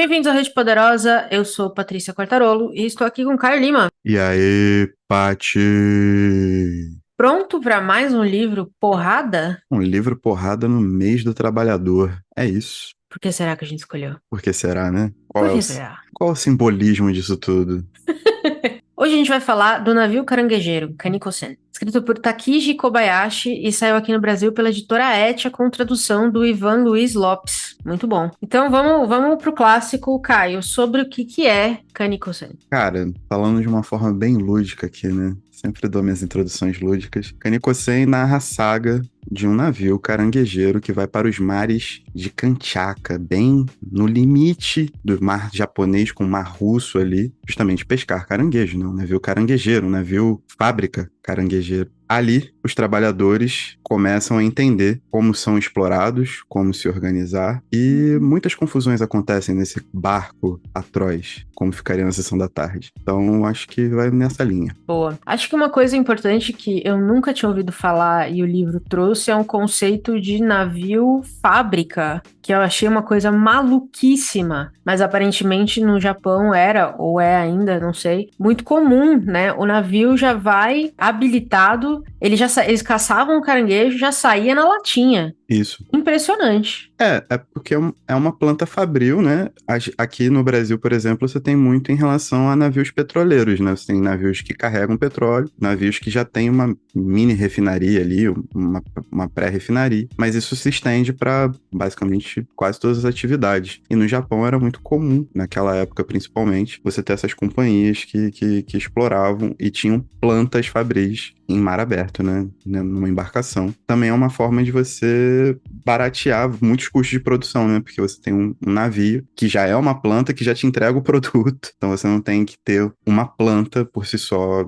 Bem-vindos à Rede Poderosa, eu sou Patrícia Quartarolo e estou aqui com Caio Lima. E aí, Pati? Pronto para mais um livro porrada? Um livro porrada no mês do trabalhador. É isso. Por que será que a gente escolheu? Por que será, né? Por que será? Qual é o simbolismo disso tudo? Hoje a gente vai falar do navio caranguejeiro, Kaniko-sen, escrito por Takiji Kobayashi e saiu aqui no Brasil pela editora Etia com tradução do Ivan Luiz Lopes. Muito bom. Então vamos pro clássico, Caio, sobre o que é Kaniko-sen. Cara, falando de uma forma bem lúdica aqui, né? Sempre dou minhas introduções lúdicas. Kanikosen narra a saga de um navio caranguejeiro que vai para os mares de Kanchaka, bem no limite do mar japonês com o mar russo ali, justamente pescar caranguejo, né? Um navio caranguejeiro, um navio fábrica caranguejeiro. Ali, os trabalhadores começam a entender como são explorados, como se organizar, e muitas confusões acontecem nesse barco atroz, como ficaria na sessão da tarde. Então, acho que vai nessa linha. Boa. Acho que uma coisa importante que eu nunca tinha ouvido falar e o livro trouxe é um conceito de navio fábrica, que eu achei uma coisa maluquíssima, mas aparentemente no Japão era, ou é ainda, não sei, muito comum, né? O navio já vai habilitado, eles caçavam o caranguejo, já saía na latinha. Isso. Impressionante. É porque é uma planta fabril, né? Aqui no Brasil, por exemplo, você tem muito em relação a navios petroleiros, né? Você tem navios que carregam petróleo, navios que já têm uma mini refinaria ali, uma pré-refinaria, mas isso se estende para basicamente quase todas as atividades. E no Japão era muito comum, naquela época principalmente, você ter essas companhias que exploravam e tinham plantas fabris em mar aberto, né? Numa embarcação. Também é uma forma de você baratear muitos custos de produção, né? Porque você tem um navio que já é uma planta que já te entrega o produto. Então você não tem que ter uma planta por si só,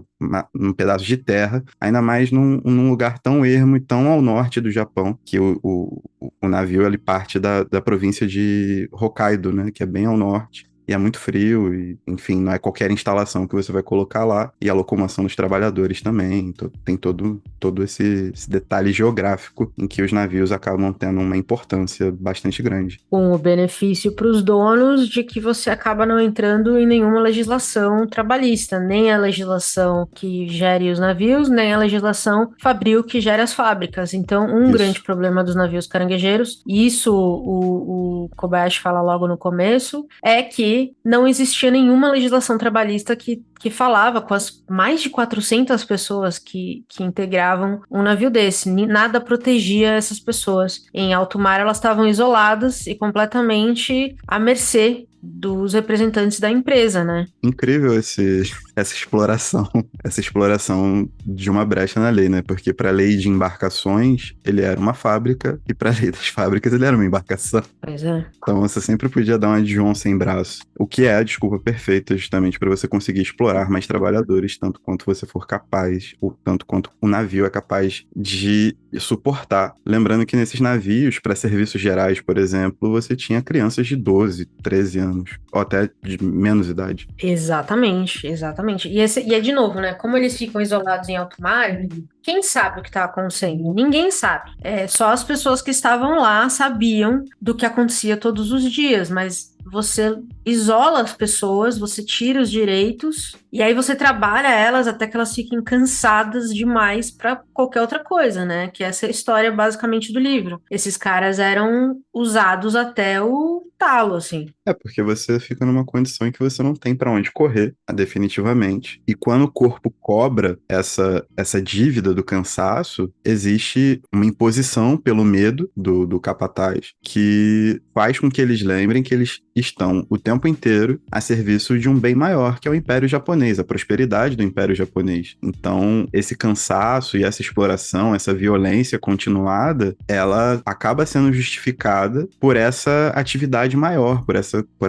um pedaço de terra, ainda mais num lugar tão ermo e tão ao norte do Japão, que o navio ele parte da província de Hokkaido, né? Que é bem ao norte. E é muito frio, e, enfim, não é qualquer instalação que você vai colocar lá. E a locomoção dos trabalhadores também. Tem todo esse detalhe geográfico em que os navios acabam tendo uma importância bastante grande. Com o benefício para os donos de que você acaba não entrando em nenhuma legislação trabalhista, nem a legislação que gere os navios, nem a legislação fabril que gere as fábricas. Então, um grande Isso. problema dos navios caranguejeiros, e isso o Kobayashi fala logo no começo, é que não existia nenhuma legislação trabalhista que falava com as mais de 400 pessoas que integravam um navio desse. Nada protegia essas pessoas. Em alto mar, elas estavam isoladas e completamente à mercê dos representantes da empresa, né? Incrível essa exploração, essa exploração de uma brecha na lei, né? Porque para a lei de embarcações, ele era uma fábrica, e para a lei das fábricas, ele era uma embarcação. Pois é. Então você sempre podia dar uma de João sem braço, o que é a desculpa perfeita justamente para você conseguir explorar mais trabalhadores, tanto quanto você for capaz, ou tanto quanto o navio é capaz de suportar. Lembrando que nesses navios, para serviços gerais, por exemplo, você tinha crianças de 12, 13 anos, ou até de menos idade. Exatamente, exatamente. E é de novo, né? Como eles ficam isolados em alto mar, quem sabe o que está acontecendo? Ninguém sabe. Só as pessoas que estavam lá sabiam do que acontecia todos os dias, mas você isola as pessoas, você tira os direitos e aí você trabalha elas até que elas fiquem cansadas demais para qualquer outra coisa, né? Que essa é a história basicamente do livro. Esses caras eram usados até o talo, assim. É porque você fica numa condição em que você não tem para onde correr, definitivamente. E quando o corpo cobra essa dívida do cansaço, existe uma imposição pelo medo do capataz que faz com que eles lembrem que eles estão o tempo inteiro a serviço de um bem maior, que é o Império Japonês, a prosperidade do Império Japonês. Então, esse cansaço e essa exploração, essa violência continuada, ela acaba sendo justificada por essa atividade maior, por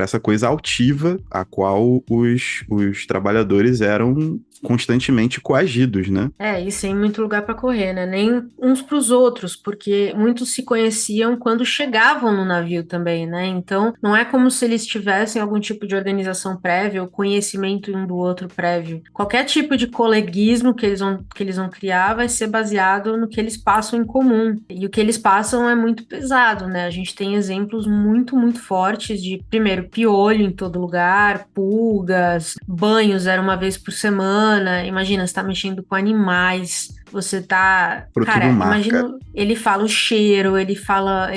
essa coisa altiva a qual os trabalhadores eram constantemente coagidos, né? E sem muito lugar para correr, né? Nem uns para os outros, porque muitos se conheciam quando chegavam no navio também, né? Então, não é como se eles tivessem algum tipo de organização prévia ou conhecimento um do outro prévio. Qualquer tipo de coleguismo que eles vão criar vai ser baseado no que eles passam em comum. E o que eles passam é muito pesado, né? A gente tem exemplos muito, muito fortes de, primeiro, piolho em todo lugar, pulgas, banhos era uma vez por semana. Imagina, você tá mexendo com animais, você tá... Fruto do Cara, mar, cara. imagina, ele fala o cheiro, ele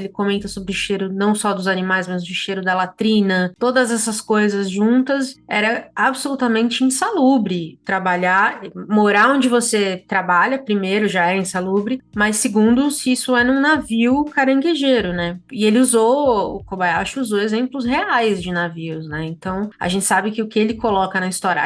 comenta sobre o cheiro não só dos animais, mas do cheiro da latrina. Todas essas coisas juntas, era absolutamente insalubre trabalhar, morar onde você trabalha, primeiro, já é insalubre, mas segundo, se isso é num navio caranguejeiro, né? E o Kobayashi usou exemplos reais de navios, né? Então, a gente sabe que o que ele coloca na história,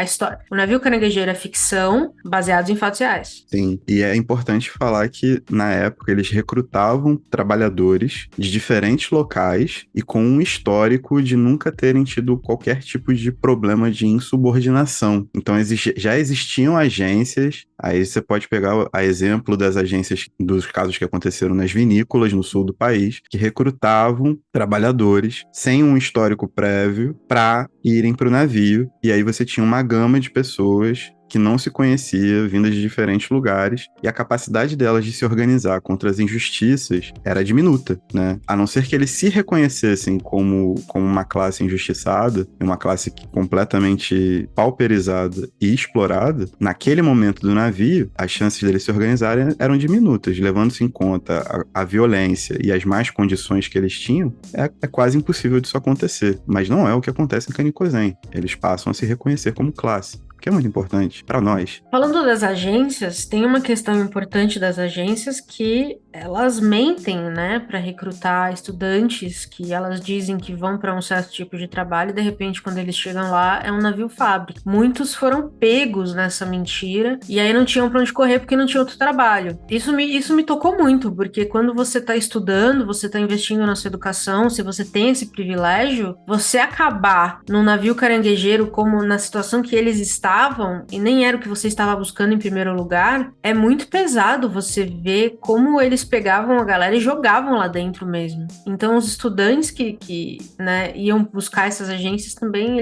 o navio caranguejeiro é ficção, baseados em fatos reais. Sim, e é importante falar que na época eles recrutavam trabalhadores de diferentes locais e com um histórico de nunca terem tido qualquer tipo de problema de insubordinação. Então já existiam agências, aí você pode pegar a exemplo das agências dos casos que aconteceram nas vinícolas no sul do país, que recrutavam trabalhadores sem um histórico prévio para irem para o navio, e aí você tinha uma gama de pessoas que não se conhecia, vindas de diferentes lugares, e a capacidade delas de se organizar contra as injustiças era diminuta, né? A não ser que eles se reconhecessem como uma classe injustiçada, uma classe completamente pauperizada e explorada, naquele momento do navio, as chances deles se organizarem eram diminutas, levando-se em conta a violência e as más condições que eles tinham, é quase impossível disso acontecer. Mas não é o que acontece em Kanikozen. Eles passam a se reconhecer como classe, que é muito importante para nós. Falando das agências, tem uma questão importante das agências que elas mentem, né, para recrutar estudantes que elas dizem que vão para um certo tipo de trabalho e de repente quando eles chegam lá é um navio fábrica. Muitos foram pegos nessa mentira e aí não tinham para onde correr porque não tinha outro trabalho. Isso me tocou muito, porque quando você está estudando, você está investindo na sua educação, se você tem esse privilégio, você acabar num navio caranguejeiro como na situação que eles estavam, e nem era o que você estava buscando em primeiro lugar, é muito pesado você ver como eles pegavam a galera e jogavam lá dentro mesmo. Então, os estudantes que né, iam buscar essas agências também,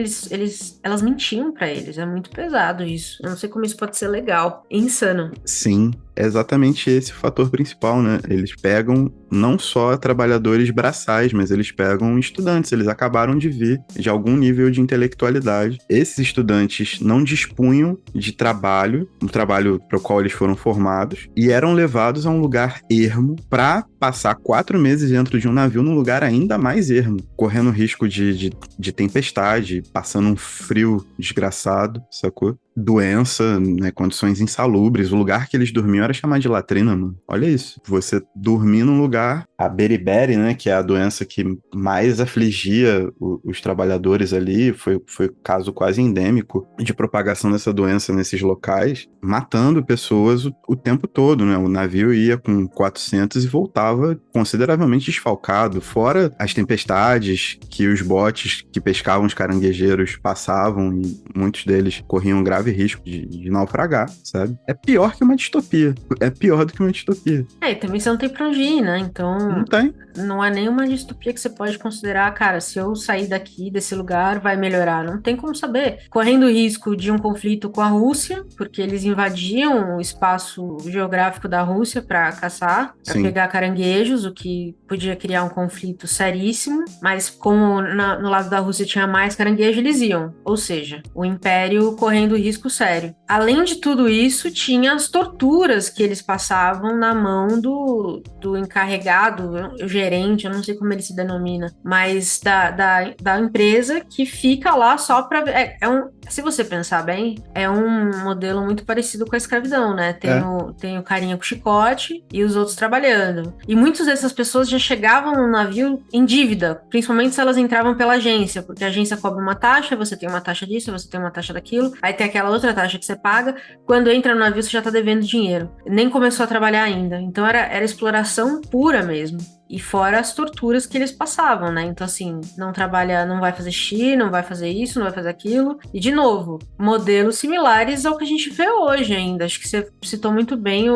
elas mentiam pra eles. É muito pesado isso. Eu não sei como isso pode ser legal. É insano. Sim, é exatamente esse o fator principal, né? Eles pegam não só trabalhadores braçais, mas eles pegam estudantes. Eles acabaram de vir de algum nível de intelectualidade. Esses estudantes não dispunham de trabalho, um trabalho para o qual eles foram formados, e eram levados a um lugar ermo para passar 4 meses dentro de um navio num lugar ainda mais ermo, correndo risco de tempestade, passando um frio desgraçado, sacou? Doença, né, condições insalubres. O lugar que eles dormiam era chamado de latrina, mano. Olha isso. Você dormir num lugar, a beriberi, né, que é a doença que mais afligia os trabalhadores ali, foi caso quase endêmico de propagação dessa doença nesses locais, matando pessoas o tempo todo, né? O navio ia com 400 e voltava consideravelmente desfalcado, fora as tempestades que os botes que pescavam os caranguejeiros passavam e muitos deles corriam grave risco de naufragar, sabe? É pior que uma distopia. É pior do que uma distopia. E também você não tem pra onde ir, né? Então, Não tem. não é nenhuma distopia que você pode considerar, cara, se eu sair daqui, desse lugar, vai melhorar. Não tem como saber. Correndo o risco de um conflito com a Rússia, porque eles invadiam o espaço geográfico da Rússia para caçar, para pegar caranguejos, o que podia criar um conflito seríssimo, mas como no lado da Rússia tinha mais caranguejo, eles iam. Ou seja, o Império correndo risco sério. Além de tudo isso, tinha as torturas que eles passavam na mão do encarregado, o gerente, eu não sei como ele se denomina, mas da empresa que fica lá só para... se você pensar bem, é um modelo muito parecido com a escravidão, né? Tem o carinha com chicote e os outros trabalhando. E muitas dessas pessoas já chegavam no navio em dívida, principalmente se elas entravam pela agência, porque a agência cobra uma taxa, você tem uma taxa disso, você tem uma taxa daquilo, aí tem aquela outra taxa que você paga, quando entra no navio você já tá devendo dinheiro. Nem começou a trabalhar ainda. Então era exploração pura mesmo. E fora as torturas que eles passavam, né? Então, assim, não trabalha, não vai fazer xixi, não vai fazer isso, não vai fazer aquilo. E, de novo, modelos similares ao que a gente vê hoje ainda. Acho que você citou muito bem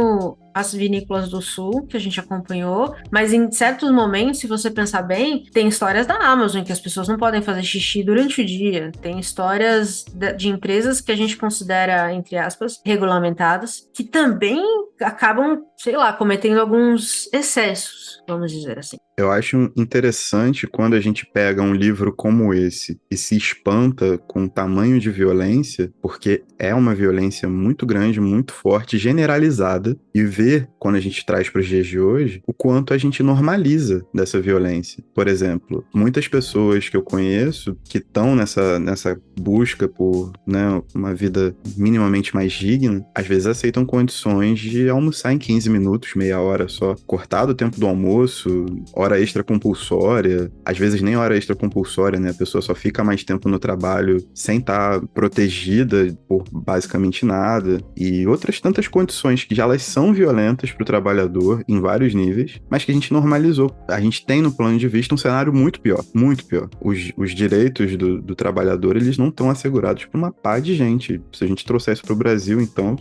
as vinícolas do Sul, que a gente acompanhou, mas em certos momentos, se você pensar bem, tem histórias da Amazon que as pessoas não podem fazer xixi durante o dia, tem histórias de empresas que a gente considera, entre aspas, regulamentadas, que também acabam, sei lá, cometendo alguns excessos, vamos dizer assim. Eu acho interessante quando a gente pega um livro como esse e se espanta com o tamanho de violência, porque é uma violência muito grande, muito forte, generalizada, e ver, quando a gente traz para os dias de hoje, o quanto a gente normaliza dessa violência. Por exemplo, muitas pessoas que eu conheço que estão nessa busca por, né, uma vida minimamente mais digna, às vezes aceitam condições de almoçar em 15 minutos, meia hora só, cortado o tempo do almoço, hora extra compulsória, às vezes nem hora extra compulsória, né? A pessoa só fica mais tempo no trabalho sem estar protegida por basicamente nada, e outras tantas condições que já elas são violentas para o trabalhador em vários níveis, mas que a gente normalizou. A gente tem no plano de vista um cenário muito pior, muito pior. Os direitos do trabalhador, eles não estão assegurados por uma pá de gente. Se a gente trouxer isso para o Brasil, então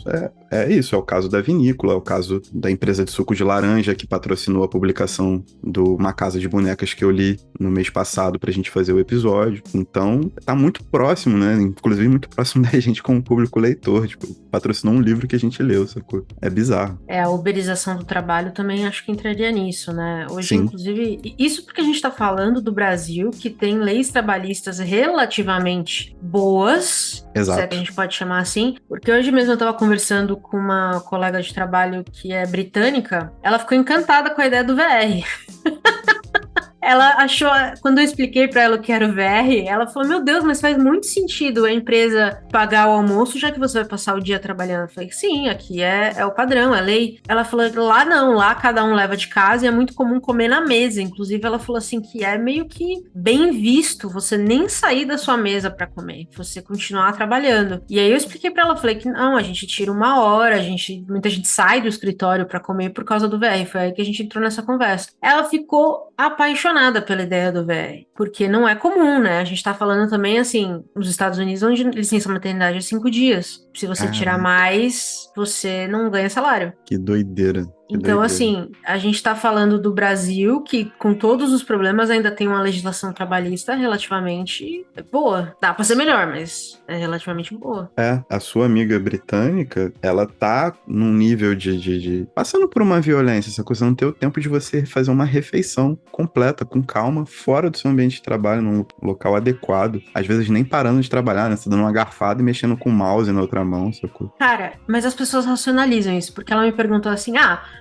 é isso, é o caso da vinícola, é o caso da empresa de suco de laranja que patrocinou a publicação do Uma Casa de Bonecas que eu li no mês passado pra gente fazer o episódio. Então, tá muito próximo, né? Inclusive muito próximo da gente como público leitor. Tipo, patrocinou um livro que a gente leu, sacou? É bizarro. A uberização do trabalho também acho que entraria nisso, né? Hoje, Sim. inclusive, isso porque a gente tá falando do Brasil, que tem leis trabalhistas relativamente boas, se é que a gente pode chamar assim, porque hoje mesmo eu tava conversando com uma colega de trabalho que é britânica, ela ficou encantada com a ideia do VR. Ela achou, quando eu expliquei pra ela o que era o VR, ela falou, meu Deus, mas faz muito sentido a empresa pagar o almoço, já que você vai passar o dia trabalhando. Eu falei, sim, aqui é o padrão, é lei. Ela falou, lá não, lá cada um leva de casa e é muito comum comer na mesa. Inclusive, ela falou assim, que é meio que bem visto você nem sair da sua mesa pra comer, você continuar trabalhando. E aí eu expliquei pra ela, falei que não, a gente tira uma hora, muita gente sai do escritório pra comer por causa do VR. Foi aí que a gente entrou nessa conversa. Ela ficou apaixonada pela ideia do VR, porque não é comum, né? A gente tá falando também, assim, nos Estados Unidos, onde licença maternidade é 5 dias. Se você tirar mais, você não ganha salário. Que doideira. Então, assim, a gente tá falando do Brasil, que com todos os problemas ainda tem uma legislação trabalhista relativamente boa. Dá pra ser melhor, mas é relativamente boa. A sua amiga britânica, ela tá num nível de passando por uma violência, essa coisa não ter o tempo de você fazer uma refeição completa, com calma, fora do seu ambiente de trabalho, num local adequado. Às vezes nem parando de trabalhar, né? Você dando uma garfada e mexendo com o mouse na outra mão, sacou? Cara, mas as pessoas racionalizam isso, porque ela me perguntou assim,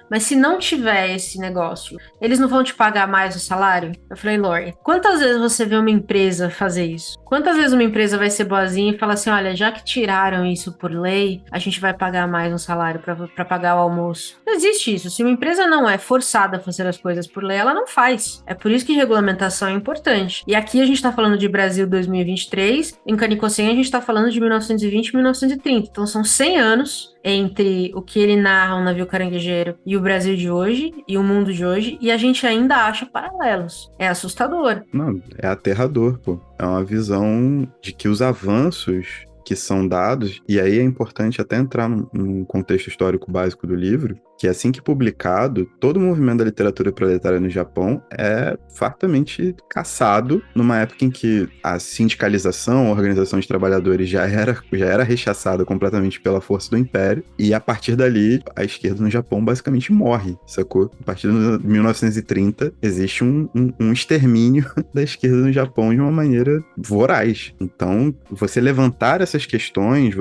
mas se não tiver esse negócio, eles não vão te pagar mais o salário? Eu falei, Lori, quantas vezes você vê uma empresa fazer isso? Quantas vezes uma empresa vai ser boazinha e fala assim, olha, já que tiraram isso por lei, a gente vai pagar mais um salário pra pagar o almoço? Não existe isso. Se uma empresa não é forçada a fazer as coisas por lei, ela não faz. É por isso que regulamentação é importante. E aqui a gente tá falando de Brasil 2023, em Canicossem a gente tá falando de 1920 e 1930. Então são 100 anos entre o que ele narra, o navio caranguejeiro, e o Brasil de hoje, e o mundo de hoje, e a gente ainda acha paralelos. É assustador. Não, é aterrador, pô. É uma visão de que os avanços que são dados, e aí é importante até entrar num contexto histórico básico do livro, que assim que publicado, todo o movimento da literatura proletária no Japão é fartamente caçado numa época em que a sindicalização, a organização de trabalhadores já era rechaçada completamente pela força do império, e a partir dali, a esquerda no Japão basicamente morre, sacou? A partir de 1930, existe um extermínio da esquerda no Japão de uma maneira voraz. Então, você levantar essas questões,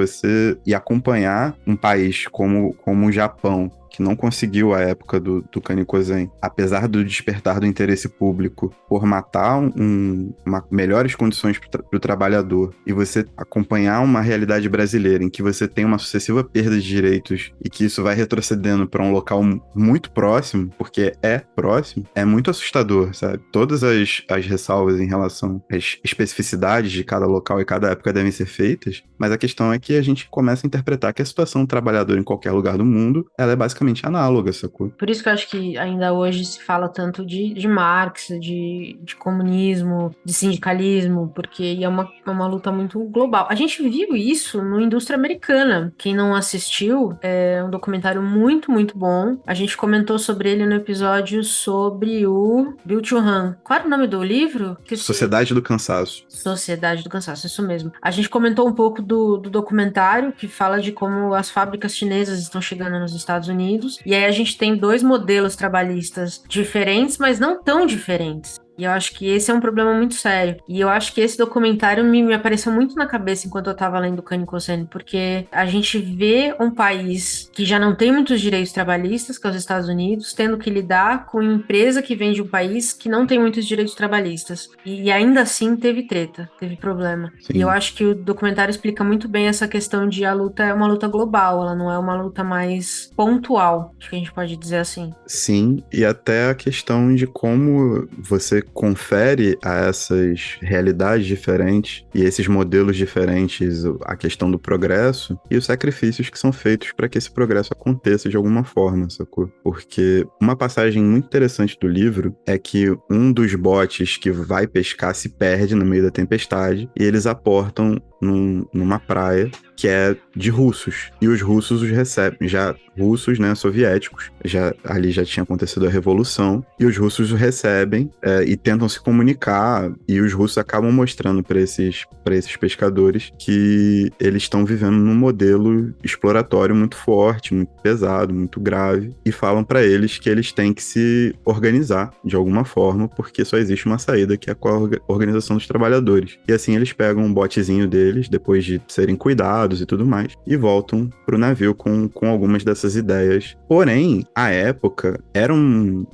e acompanhar um país como o Japão, que não conseguiu a época do Kanikozen, apesar do despertar do interesse público por matar melhores condições para o trabalhador, e você acompanhar uma realidade brasileira em que você tem uma sucessiva perda de direitos e que isso vai retrocedendo para um local muito próximo, porque é próximo, é muito assustador, sabe? Todas as ressalvas em relação às especificidades de cada local e cada época devem ser feitas, mas a questão é que a gente começa a interpretar que a situação do trabalhador em qualquer lugar do mundo, ela é basicamente basicamente análoga, sacou? Por isso que eu acho que ainda hoje se fala tanto de Marx, de comunismo, de sindicalismo, porque é uma luta muito global. A gente viu isso no Indústria Americana. Quem não assistiu, é um documentário muito, muito bom. A gente comentou sobre ele no episódio sobre o Bill Churran. Qual era o nome do livro? Sociedade do Cansaço. Sociedade do Cansaço, isso mesmo. A gente comentou um pouco do documentário que fala de como as fábricas chinesas estão chegando nos Estados Unidos. E aí a gente tem dois modelos trabalhistas diferentes, mas não tão diferentes. E eu acho que esse é um problema muito sério. E eu acho que esse documentário me apareceu muito na cabeça enquanto eu tava lendo Cane Cosene, porque a gente vê um país que já não tem muitos direitos trabalhistas, que é os Estados Unidos, tendo que lidar com uma empresa que vem de um país que não tem muitos direitos trabalhistas. E ainda assim teve treta, teve problema. Sim. E eu acho que o documentário explica muito bem essa questão de a luta é uma luta global, ela não é uma luta mais pontual, acho que a gente pode dizer assim. Sim, e até a questão de como você confere a essas realidades diferentes e esses modelos diferentes a questão do progresso e os sacrifícios que são feitos para que esse progresso aconteça de alguma forma, sacou? Porque uma passagem muito interessante do livro é que um dos botes que vai pescar se perde no meio da tempestade e eles aportam numa praia que é de russos. E os russos os recebem, já russos, né, soviéticos, ali já tinha acontecido a revolução, e os russos os recebem e tentam se comunicar, e os russos acabam mostrando para esses pescadores que eles estão vivendo num modelo exploratório muito forte, muito pesado, muito grave, e falam para eles que eles têm que se organizar de alguma forma, porque só existe uma saída, que é com a organização dos trabalhadores. E assim eles pegam um botezinho deles, depois de serem cuidados e tudo mais, e voltam pro navio com algumas dessas ideias. Porém, à época,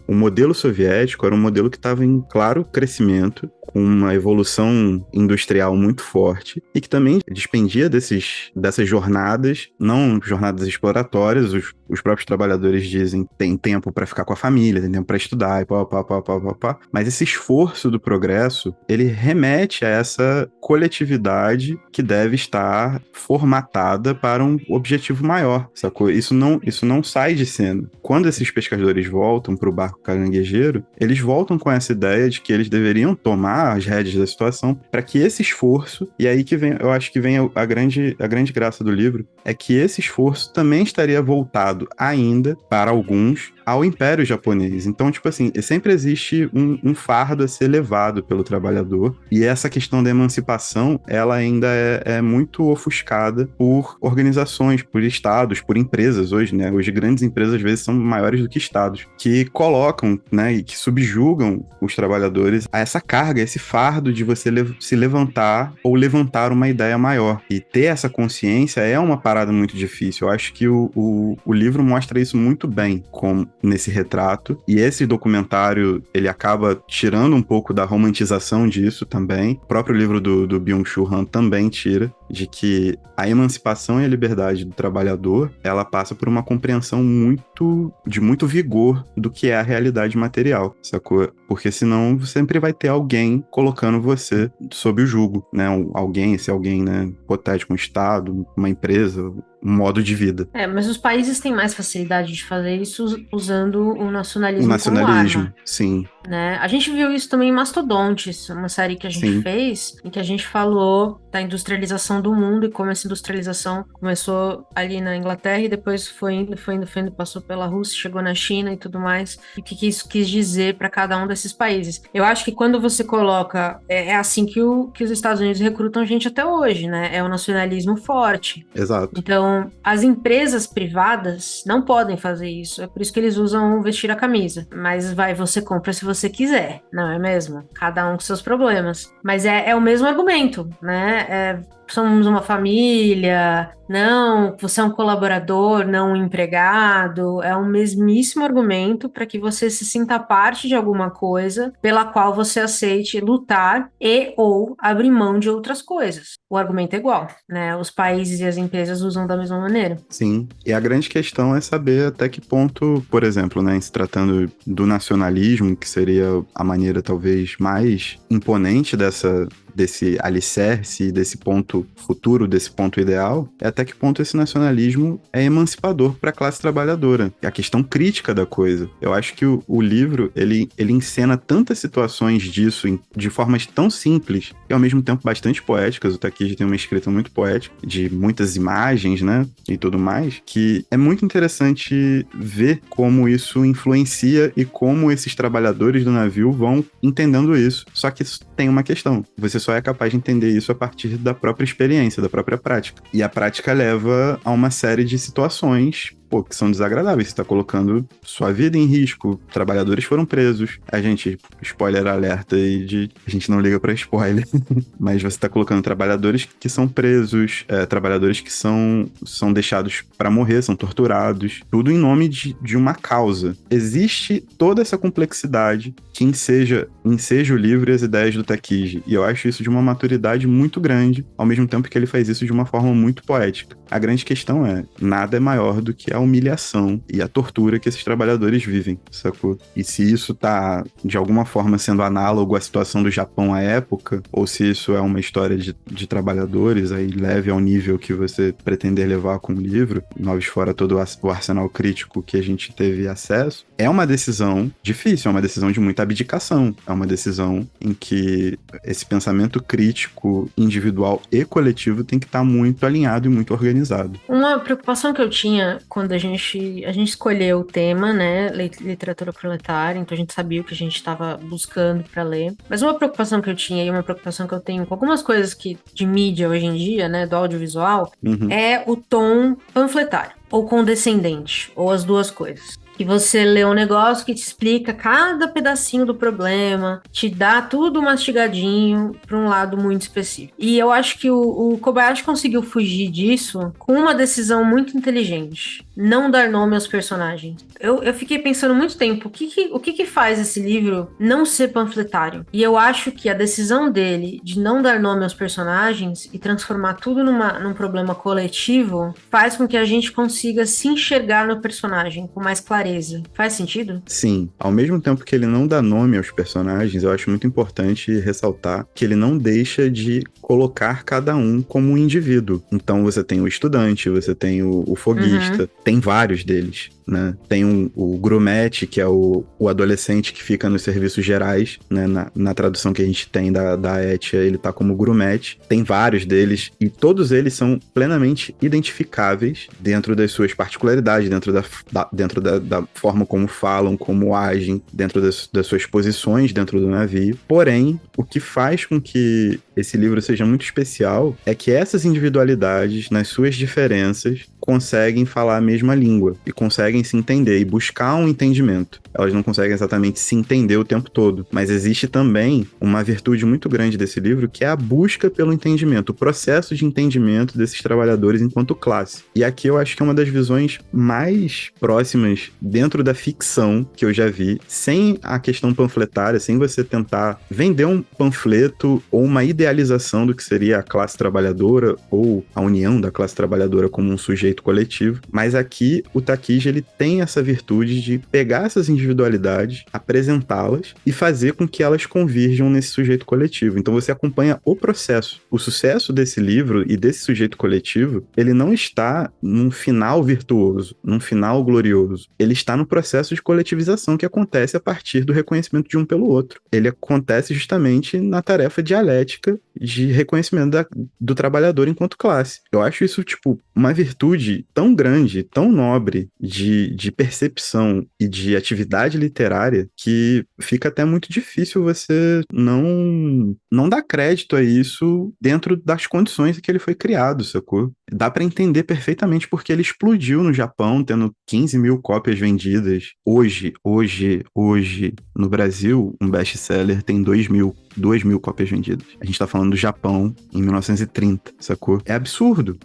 o modelo soviético era um modelo que estava em claro crescimento, com uma evolução industrial muito forte, e que também despendia dessas jornadas, não jornadas exploratórias, os próprios trabalhadores dizem que tem tempo para ficar com a família, tem tempo para estudar, e pá. Mas esse esforço do progresso, ele remete a essa coletividade que deve estar formatada para um objetivo maior, sacou? Isso não sai de cena. Quando esses pescadores voltam para o barco caranguejeiro, eles voltam com essa ideia de que eles deveriam tomar as rédeas da situação para que esse esforço, e aí que vem, eu acho que vem a grande graça do livro, é que esse esforço também estaria voltado ainda, para alguns, ao Império Japonês. Então, tipo assim, sempre existe um fardo a ser levado pelo trabalhador, e essa questão da emancipação, ela ainda é muito ofuscada por organizações, por estados, por empresas hoje, né? Hoje grandes empresas às vezes são maiores do que estados, que colocam, né, e que subjugam os trabalhadores a essa carga, esse fardo de você se levantar ou levantar uma ideia maior. E ter essa consciência é uma parada muito difícil. Eu acho que o livro mostra isso muito bem nesse retrato. E esse documentário, ele acaba tirando um pouco da romantização disso também. O próprio livro do Byung-Chul Han também tira, de que a emancipação e a liberdade do trabalhador, ela passa por uma compreensão de muito vigor do que é a realidade material, sacou? Porque senão sempre vai ter alguém colocando você sob o jugo, né? Esse alguém, né? Hipotético, um estado, uma empresa, um modo de vida. Mas os países têm mais facilidade de fazer isso usando o nacionalismo, O nacionalismo, como arma, sim. né? A gente viu isso também em Mastodontes, uma série que a gente fez, em que a gente falou da industrialização do mundo e como essa industrialização começou ali na Inglaterra e depois foi indo, passou pela Rússia, chegou na China e tudo mais, e o que isso quis dizer para cada um desses países. Eu acho que quando você coloca, é assim que os Estados Unidos recrutam gente até hoje, né? É o nacionalismo forte. Exato. Então, as empresas privadas não podem fazer isso, é por isso que eles usam vestir a camisa, mas você compra se você quiser, não é mesmo? Cada um com seus problemas. Mas é o mesmo argumento, né? Somos uma família, não, você é um colaborador, não um empregado. É o mesmíssimo argumento para que você se sinta parte de alguma coisa pela qual você aceite lutar e ou abrir mão de outras coisas. O argumento é igual, né? Os países e as empresas usam da mesma maneira. Sim, e a grande questão é saber até que ponto, por exemplo, né, se tratando do nacionalismo, que seria a maneira talvez mais imponente desse alicerce, desse ponto futuro, desse ponto ideal, é até que ponto esse nacionalismo é emancipador para a classe trabalhadora. É a questão crítica da coisa. Eu acho que o livro, ele encena tantas situações disso de formas tão simples e ao mesmo tempo bastante poéticas. O Takiji tem uma escrita muito poética, de muitas imagens, né, e tudo mais, que é muito interessante ver como isso influencia e como esses trabalhadores do navio vão entendendo isso. Só que isso tem uma questão. Você só é capaz de entender isso a partir da própria experiência, da própria prática. E a prática leva a uma série de situações que são desagradáveis. Você está colocando sua vida em risco. Trabalhadores foram presos. A gente, spoiler alerta aí, a gente não liga para spoiler, mas você está colocando trabalhadores que são presos, trabalhadores que são deixados para morrer, são torturados, tudo em nome de uma causa. Existe toda essa complexidade que enseja o livro e as ideias do Takiji, e eu acho isso de uma maturidade muito grande, ao mesmo tempo que ele faz isso de uma forma muito poética. A grande questão é, nada é maior do que a humilhação e a tortura que esses trabalhadores vivem, sacou? E se isso tá, de alguma forma, sendo análogo à situação do Japão à época, ou se isso é uma história de trabalhadores, aí leve ao nível que você pretender levar com o livro, noves fora todo o arsenal crítico que a gente teve acesso, é uma decisão difícil, é uma decisão de muita abdicação, é uma decisão em que esse pensamento crítico individual e coletivo tem que estar muito alinhado e muito organizado. Uma preocupação que eu tinha quando a gente escolheu o tema, né, literatura proletária, então a gente sabia o que a gente estava buscando para ler, mas uma preocupação que eu tinha e uma preocupação que eu tenho com algumas coisas de mídia hoje em dia, né, do audiovisual, é o tom panfletário, ou condescendente, ou as duas coisas. Que você lê um negócio que te explica cada pedacinho do problema, te dá tudo mastigadinho para um lado muito específico. E eu acho que o Kobayashi conseguiu fugir disso com uma decisão muito inteligente. Não dar nome aos personagens. Eu fiquei pensando muito tempo, o que faz esse livro não ser panfletário? E eu acho que a decisão dele de não dar nome aos personagens e transformar tudo num problema coletivo faz com que a gente consiga se enxergar no personagem com mais clareza. Faz sentido? Sim. Ao mesmo tempo que ele não dá nome aos personagens, eu acho muito importante ressaltar que ele não deixa de colocar cada um como um indivíduo. Então você tem o estudante, você tem o foguista, tem vários deles, né? Tem o grumete, que é o adolescente que fica nos serviços gerais, né? Na tradução que a gente tem da Etia, ele tá como grumete. Tem vários deles, e todos eles são plenamente identificáveis dentro das suas particularidades, dentro da forma como falam, como agem, dentro das suas posições dentro do navio. Porém, o que faz com que esse livro seja muito especial é que essas individualidades, nas suas diferenças, conseguem falar a mesma língua e conseguem se entender e buscar um entendimento. Elas não conseguem exatamente se entender o tempo todo, mas existe também uma virtude muito grande desse livro, que é a busca pelo entendimento, o processo de entendimento desses trabalhadores enquanto classe. E aqui eu acho que é uma das visões mais próximas dentro da ficção que eu já vi, sem a questão panfletária, sem você tentar vender um panfleto ou uma idealização do que seria a classe trabalhadora ou a união da classe trabalhadora como um sujeito coletivo. Mas aqui o Takiji, ele tem essa virtude de pegar essas individualidades, apresentá-las e fazer com que elas convirjam nesse sujeito coletivo. Então você acompanha o processo. O sucesso desse livro e desse sujeito coletivo, ele não está num final virtuoso, num final glorioso. Ele está no processo de coletivização que acontece a partir do reconhecimento de um pelo outro. Ele acontece justamente na tarefa dialética de reconhecimento do trabalhador enquanto classe. Eu acho isso, uma virtude tão grande, tão nobre de percepção e de atividade literária, que fica até muito difícil você não dar crédito a isso dentro das condições em que ele foi criado, sacou? Dá pra entender perfeitamente porque ele explodiu no Japão, tendo 15 mil cópias vendidas. Hoje, no Brasil, um best-seller tem 2 mil cópias vendidas. A gente tá falando do Japão em 1930, sacou? É absurdo.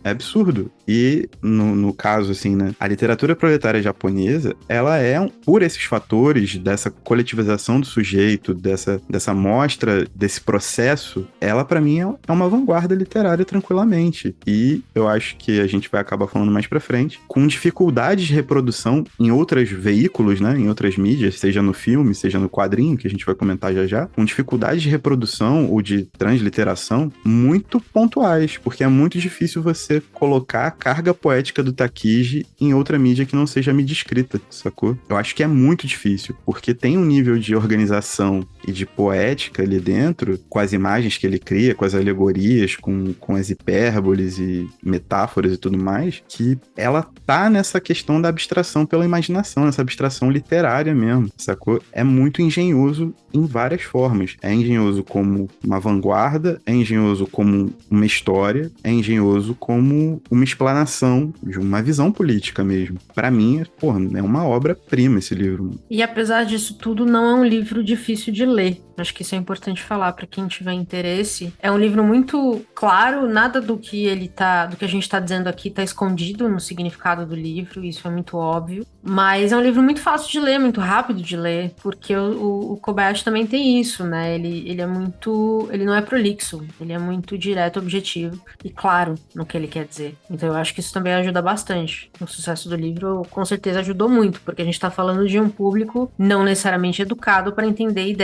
E, no caso, assim, né, a literatura proletária japonesa, ela por esses fatores dessa coletivização do sujeito, dessa mostra, desse processo, ela, pra mim, é uma vanguarda literária tranquilamente. E eu acho que a gente vai acabar falando mais pra frente, com dificuldades de reprodução em outros veículos, né, em outras mídias, seja no filme, seja no quadrinho, que a gente vai comentar já, com dificuldades de reprodução ou de transliteração muito pontuais, porque é muito difícil você colocar a carga poética do Takiji em outra mídia que não seja mídia escrita, sacou? Eu acho que é muito difícil, porque tem um nível de organização e de poética ali dentro, com as imagens que ele cria, com as alegorias, com as hipérboles e metáforas e tudo mais, que ela tá nessa questão da abstração pela imaginação, nessa abstração literária mesmo, sacou? É muito engenhoso em várias formas. É engenhoso como uma vanguarda, é engenhoso como uma história, é engenhoso como uma explanação de uma visão política mesmo. Pra mim, é uma obra-prima esse livro. E apesar disso tudo, não é um livro difícil de ler. Acho que isso é importante falar para quem tiver interesse. É um livro muito claro, nada do que a gente tá dizendo aqui tá escondido no significado do livro, isso é muito óbvio. Mas é um livro muito fácil de ler, muito rápido de ler, porque o Kobayashi também tem isso, né? Ele é muito, ele não é prolixo, ele é muito direto, objetivo e claro no que ele quer dizer. Então eu acho que isso também ajuda bastante. O sucesso do livro com certeza ajudou muito, porque a gente tá falando de um público não necessariamente educado para entender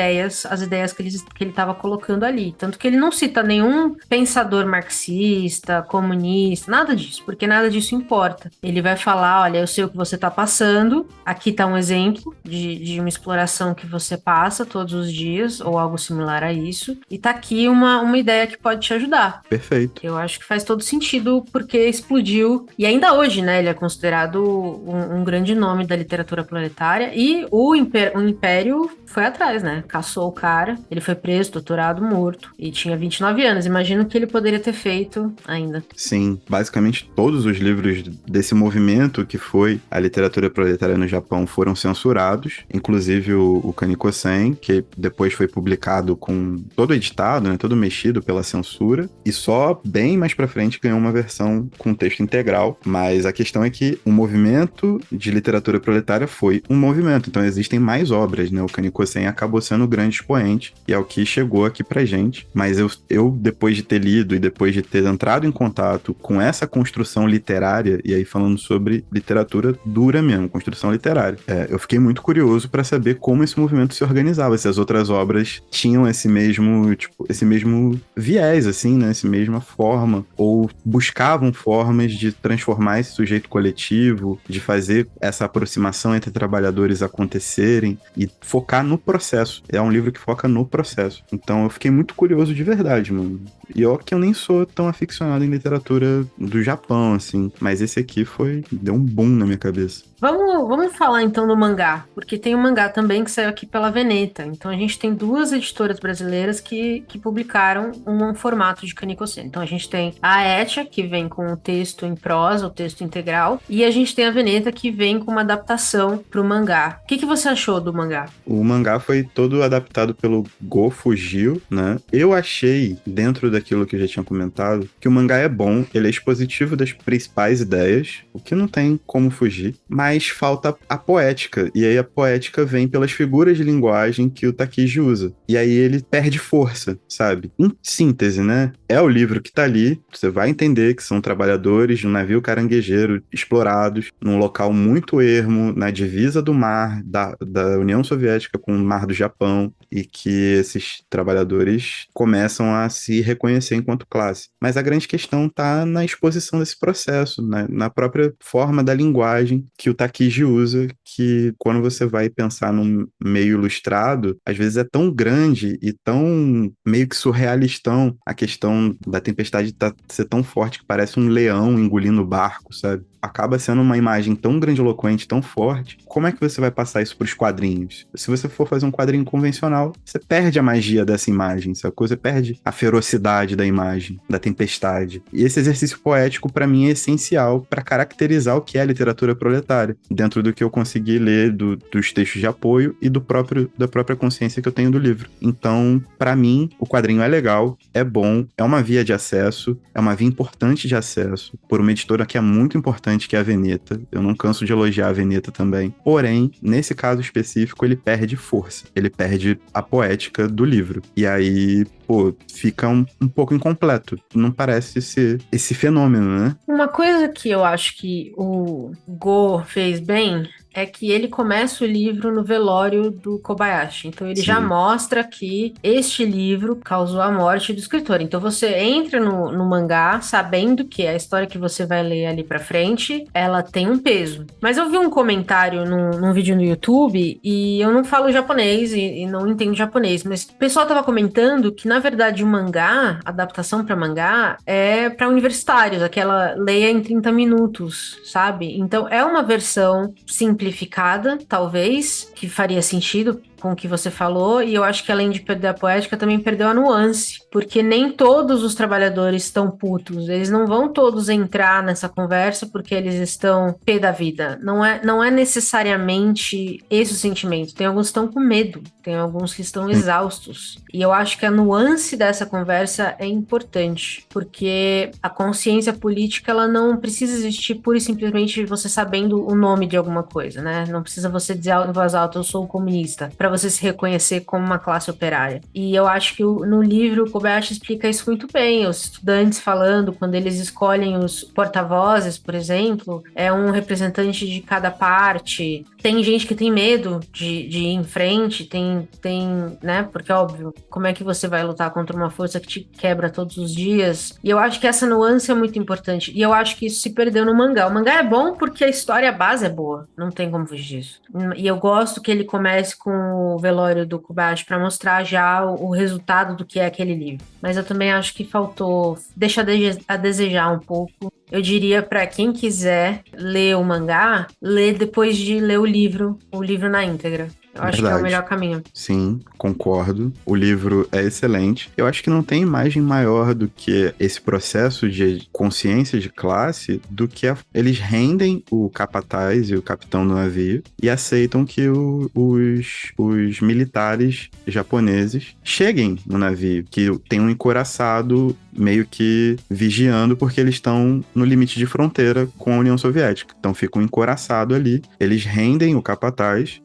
as ideias que ele estava colocando ali. Tanto que ele não cita nenhum pensador marxista, comunista, nada disso, porque nada disso importa. Ele vai falar, olha, eu sei o que você está passando, aqui está um exemplo de uma exploração que você passa todos os dias, ou algo similar a isso, e tá aqui uma ideia que pode te ajudar. Perfeito. Eu acho que faz todo sentido, porque explodiu, e ainda hoje, né, ele é considerado um grande nome da literatura proletária, e o Império foi atrás, né, caçou o cara, ele foi preso, torturado, morto, e tinha 29 anos. Imagino que ele poderia ter feito ainda. Sim, basicamente todos os livros desse movimento que foi a literatura proletária no Japão foram censurados, inclusive o Kaniko-sen, que depois foi publicado com todo editado, né, todo mexido pela censura, e só bem mais pra frente ganhou uma versão com texto integral, mas a questão é que o movimento de literatura proletária foi um movimento, então existem mais obras, né, o Kaniko-sen acabou sendo o grande expoente, e é o que chegou aqui pra gente, mas eu depois de ter lido e depois de ter entrado em contato com essa construção literária, e aí falando sobre literatura dura mesmo, construção literária, eu fiquei muito curioso para saber como esse movimento se organizava, se as outras obras tinham esse mesmo viés, assim, né, essa mesma forma, ou buscavam formas de transformar esse sujeito coletivo, de fazer essa aproximação entre trabalhadores acontecerem e focar no processo. É um livro que foca no processo. Então eu fiquei muito curioso de verdade, mano. E ó, que eu nem sou tão aficionado em literatura do Japão, assim, mas esse aqui deu um boom na minha cabeça. Vamos falar então do mangá, porque tem um mangá também que saiu aqui pela Veneta. Então a gente tem duas editoras brasileiras que publicaram um formato de Kaniko-sen. Então a gente tem a Etia, que vem com o texto em prosa, o texto integral, e a gente tem a Veneta, que vem com uma adaptação para o mangá. O que você achou do mangá? O mangá foi todo adaptado pelo Go Fujio, né? Eu achei, dentro daquilo que eu já tinha comentado, que o mangá é bom, ele é expositivo das principais ideias, o que não tem como fugir, mas falta a poética, e aí a poética vem pelas figuras de linguagem que o Takiji usa, e aí ele perde força, sabe? Em síntese, né? É o livro que tá ali, você vai entender que são trabalhadores de um navio caranguejeiro explorados num local muito ermo, na divisa do mar da União Soviética com o mar do Japão, e que esses trabalhadores começam a se reconhecer enquanto classe. Mas a grande questão tá na exposição desse processo, na própria forma da linguagem que o Takiji usa, que quando você vai pensar num meio ilustrado, às vezes é tão grande e tão meio que surrealistão a questão da tempestade ser tão forte que parece um leão engolindo o barco, sabe? Acaba sendo uma imagem tão grandiloquente, tão forte. Como é que você vai passar isso para os quadrinhos? Se você for fazer um quadrinho convencional, você perde a magia dessa imagem, sacou? Você perde a ferocidade da imagem, da tempestade. E esse exercício poético, para mim, é essencial para caracterizar o que é a literatura proletária, dentro do que eu consegui ler dos textos de apoio e da própria consciência que eu tenho do livro. Então, para mim, o quadrinho é legal, é bom, é uma via de acesso, é uma via importante de acesso, por uma editora que é muito importante, que é a Veneta. Eu não canso de elogiar a Veneta também. Porém, nesse caso específico, ele perde força. Ele perde a poética do livro. E aí, fica um pouco incompleto. Não parece ser esse fenômeno, né? Uma coisa que eu acho que o Go fez bem é que ele começa o livro no velório do Kobayashi. Então ele já Sim. mostra que este livro causou a morte do escritor. Então você entra no mangá sabendo que a história que você vai ler ali pra frente, ela tem um peso. Mas eu vi um comentário num vídeo no YouTube e eu não falo japonês e não entendo japonês, mas o pessoal tava comentando que, na verdade, o mangá, a adaptação pra mangá, é pra universitários, aquela leia em 30 minutos, sabe? Então é uma versão simplificada, talvez, que faria sentido com o que você falou, e eu acho que além de perder a poética, também perdeu a nuance, porque nem todos os trabalhadores estão putos, eles não vão todos entrar nessa conversa porque eles estão pé da vida, não é necessariamente esse o sentimento, tem alguns que estão com medo, tem alguns que estão Sim. exaustos, e eu acho que a nuance dessa conversa é importante, porque a consciência política, ela não precisa existir pura e simplesmente você sabendo o nome de alguma coisa, né? Não precisa você dizer em voz alta, eu sou comunista, para você se reconhecer como uma classe operária. E eu acho que no livro o Kobayashi explica isso muito bem. Os estudantes falando, quando eles escolhem os porta-vozes, por exemplo, é um representante de cada parte. Tem gente que tem medo de ir em frente, né? Porque, óbvio, como é que você vai lutar contra uma força que te quebra todos os dias? E eu acho que essa nuance é muito importante. E eu acho que isso se perdeu no mangá. O mangá é bom porque a história base é boa. Não tem como fugir disso. E eu gosto que ele comece com o velório do Kobayashi para mostrar já o resultado do que é aquele livro. Mas eu também acho que faltou, deixa a desejar um pouco. Eu diria para quem quiser ler o mangá, ler depois de ler o livro na íntegra. Eu acho que é o Verdade. melhor caminho. Sim, concordo. O livro é excelente. Eu acho que não tem imagem maior do que esse processo de consciência de classe do que eles rendem o capataz e o capitão do navio e aceitam que os militares japoneses cheguem no navio, que tem um encouraçado meio que vigiando porque eles estão no limite de fronteira com a União Soviética. Então fica um encouraçado ali, eles rendem o capataz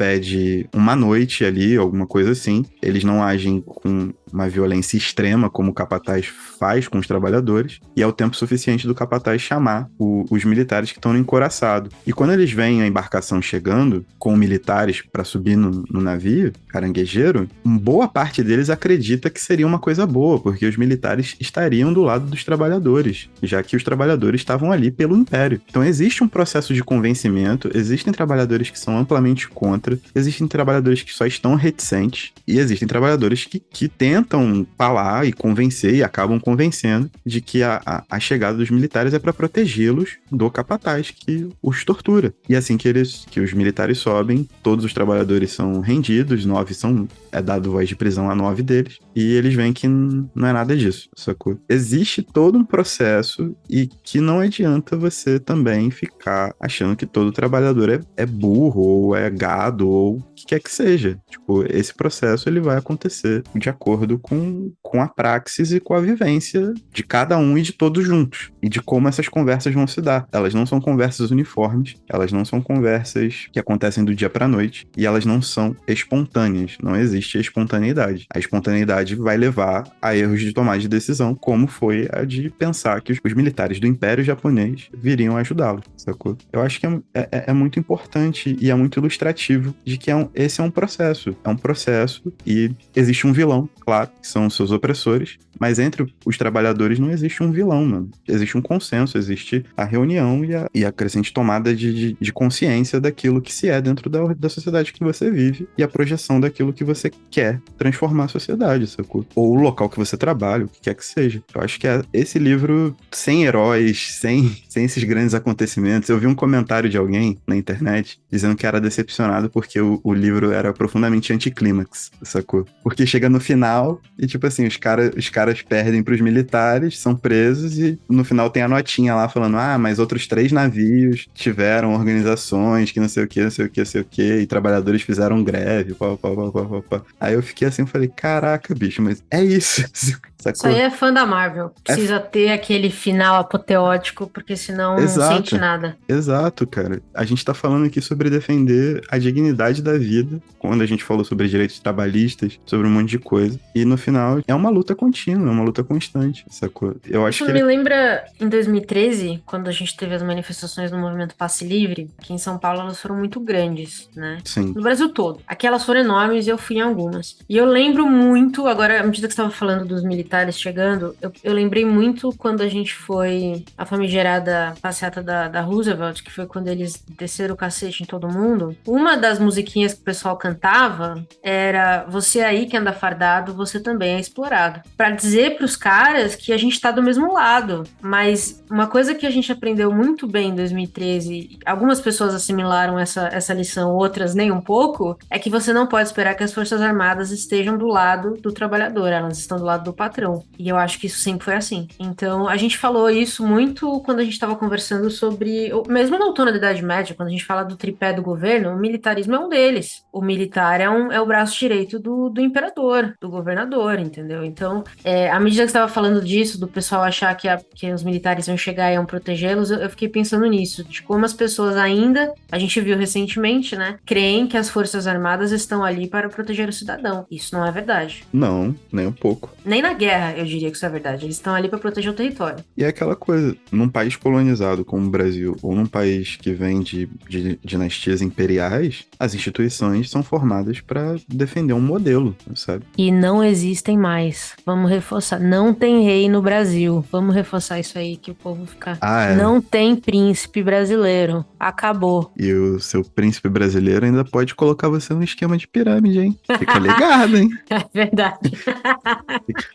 pede uma noite ali, alguma coisa assim. Eles não agem com uma violência extrema como o capataz faz com os trabalhadores, e é o tempo suficiente do capataz chamar os militares que estão no encouraçado. E quando eles veem a embarcação chegando com militares para subir no navio caranguejeiro, boa parte deles acredita que seria uma coisa boa, porque os militares estariam do lado dos trabalhadores, já que os trabalhadores estavam ali pelo império. Então existe um processo de convencimento, existem trabalhadores que são amplamente contra, existem trabalhadores que só estão reticentes, e existem trabalhadores que tentam falar e convencer, e acabam convencendo de que a chegada dos militares é para protegê-los do capataz que os tortura. E assim que os militares sobem, todos os trabalhadores são rendidos, é dado voz de prisão a 9 deles, e eles veem que não é nada disso, sacou? Existe todo um processo e que não adianta você também ficar achando que todo trabalhador é burro, ou é gado, ou o que quer que seja. Tipo, esse processo ele vai acontecer de acordo com a praxis e com a vivência de cada um e de todos juntos. E de como essas conversas vão se dar. Elas não são conversas uniformes, elas não são conversas que acontecem do dia pra noite, e elas não são espontâneas. Não existe espontaneidade. A espontaneidade vai levar a erros de tomada de decisão, como foi a de pensar que os militares do Império Japonês viriam ajudá-lo, sacou? Eu acho que é muito importante e é muito ilustrativo de que esse é um processo. É um processo e existe um vilão, claro, que são os seus opressores, mas entre os trabalhadores não existe um vilão, mano. Existe um consenso, existe a reunião e a crescente tomada de consciência daquilo que se é dentro da sociedade que você vive e a projeção daquilo que você quer transformar a sociedade, sacou? Ou o local que você trabalha, o que quer que seja. Eu acho que esse livro, sem heróis, sem esses grandes acontecimentos. Eu vi um comentário de alguém na internet dizendo que era decepcionado porque o livro era profundamente anticlímax, sacou? Porque chega no final e, tipo assim, os caras perdem pros militares, são presos e no final tem a notinha lá falando, mas outros 3 navios tiveram organizações que não sei o que, não sei o que, não sei o que, e trabalhadores fizeram greve, pá. Aí eu fiquei assim, falei, caraca, bicho, mas é isso. Isso aí sacou? é fã da Marvel. É Precisa ter aquele final apoteótico, porque senão não sente exato, nada. exato, cara. A gente tá falando aqui sobre defender a dignidade da vida, quando a gente falou sobre direitos trabalhistas, sobre um monte de coisa. E no final é uma luta contínua, é uma luta constante, sacou? Eu acho Isso que me ele. lembra em 2013, quando a gente teve as manifestações do movimento Passe Livre. Aqui em São Paulo elas foram muito grandes, né? Sim, No Brasil todo. Aqui elas foram enormes e eu fui em algumas. E eu lembro muito, agora, à medida que você estava falando dos militares chegando, eu lembrei muito quando a gente foi a famigerada passeata da Roosevelt, que foi quando eles desceram o cacete em todo mundo. Uma das musiquinhas que o pessoal cantava era: Você aí que anda fardado, você também é explorado. Pra dizer pros caras que a gente tá do mesmo lado. Mas uma coisa que a gente aprendeu muito bem em 2013, algumas pessoas assimilaram essa lição, outras nem um pouco, é que você não pode esperar que as Forças Armadas estejam do lado do trabalhador, elas estão do lado do patrão. E eu acho que isso sempre foi assim. Então, a gente falou isso muito quando a gente estava conversando sobre, mesmo na outono da Idade Média, quando a gente fala do tripé do governo, o militarismo é um deles. O militar é o braço direito do imperador, do governador, entendeu? Então, à medida que você estava falando disso, do pessoal achar que os militares iam chegar e iam protegê-los, eu fiquei pensando nisso, de como as pessoas ainda, a gente viu recentemente, né, creem que as Forças Armadas estão ali para proteger o cidadão. Isso não é verdade. não, nem um pouco. Nem na guerra eu diria que isso é verdade. Eles estão ali para proteger o território. E é aquela coisa, num país colonizado como o Brasil, ou num país que vem de dinastias imperiais, as instituições são formadas para defender um modelo, sabe? E não existem mais. Vamos reforçar. Não tem rei no Brasil. Vamos reforçar isso aí que o povo fica. Ah, é. Não tem príncipe brasileiro. Acabou. E o seu príncipe brasileiro ainda pode colocar você num esquema de pirâmide, hein? Fica ligado, hein? É verdade.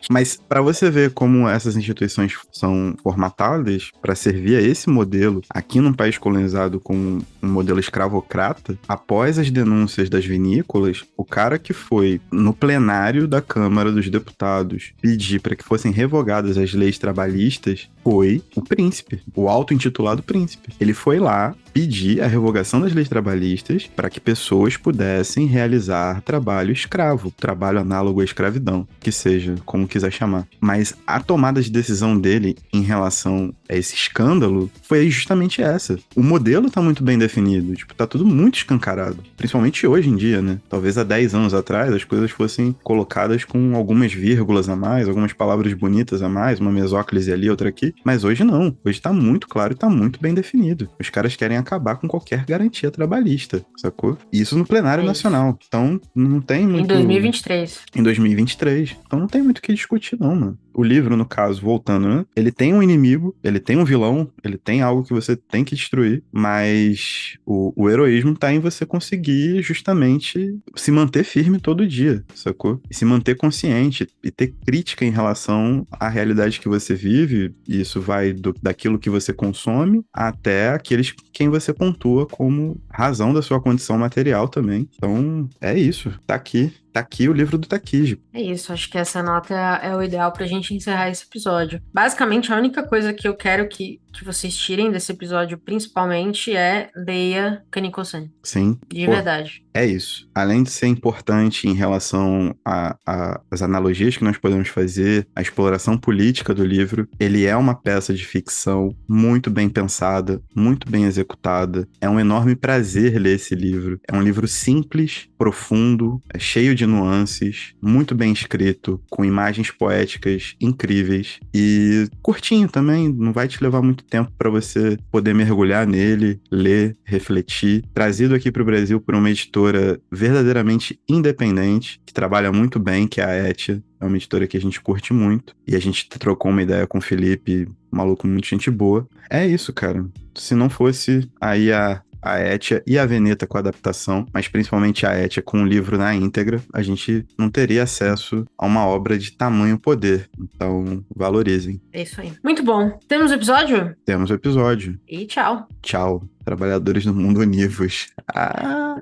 Mas para você ver como essas instituições são formatadas para servir a esse modelo, aqui num país colonizado com um modelo escravocrata, após as denúncias das vinícolas, o cara que foi no plenário da Câmara dos Deputados pedir para que fossem revogadas as leis trabalhistas foi o príncipe, o auto-intitulado príncipe. Ele foi lá pedir a revogação das leis trabalhistas para que pessoas pudessem realizar trabalho escravo, trabalho análogo à escravidão, que seja, como quiser chamar. Mas a tomada de decisão dele em relação a esse escândalo foi justamente essa. O modelo tá muito bem definido, tipo, tá tudo muito escancarado, principalmente hoje em dia, né? Talvez há 10 anos atrás as coisas fossem colocadas com algumas vírgulas a mais, algumas palavras bonitas a mais, uma mesóclise ali, outra aqui, mas hoje não. Hoje tá muito claro e tá muito bem definido. Os caras querem acabar com qualquer garantia trabalhista, sacou? Isso no plenário nacional. Então, não tem muito... Em 2023. Em 2023. Então não tem muito o que discutir, não, mano. O livro, no caso, voltando, né? Ele tem um inimigo, ele tem um vilão, ele tem algo que você tem que destruir, mas o heroísmo tá em você conseguir justamente se manter firme todo dia, sacou? E se manter consciente e ter crítica em relação à realidade que você vive, e isso vai daquilo que você consome até aqueles quem você pontua como razão da sua condição material também. Então, é isso. Tá aqui. Tá aqui o livro do Takiji. É isso, acho que essa nota é o ideal pra gente encerrar esse episódio. Basicamente, a única coisa que eu quero que vocês tirem desse episódio, principalmente, é leia Kaneko-san. Sim. De verdade. É isso. Além de ser importante em relação às analogias que nós podemos fazer, a exploração política do livro, ele é uma peça de ficção muito bem pensada, muito bem executada. É um enorme prazer ler esse livro. É um livro simples, profundo, cheio de nuances, muito bem escrito, com imagens poéticas incríveis e curtinho também, não vai te levar muito tempo para você poder mergulhar nele, ler, refletir. Trazido aqui para o Brasil por uma editora verdadeiramente independente, que trabalha muito bem, que é a Etia. É uma editora que a gente curte muito. E a gente trocou uma ideia com o Felipe, um maluco muito gente boa. É isso, cara. Se não fosse aí a Etia e a Veneta com a adaptação, mas principalmente a Etia com o livro na íntegra, a gente não teria acesso a uma obra de tamanho poder. Então, valorizem. É isso aí. Muito bom. Temos o episódio? Temos o episódio. E tchau. Tchau, trabalhadores do mundo univos. Ah!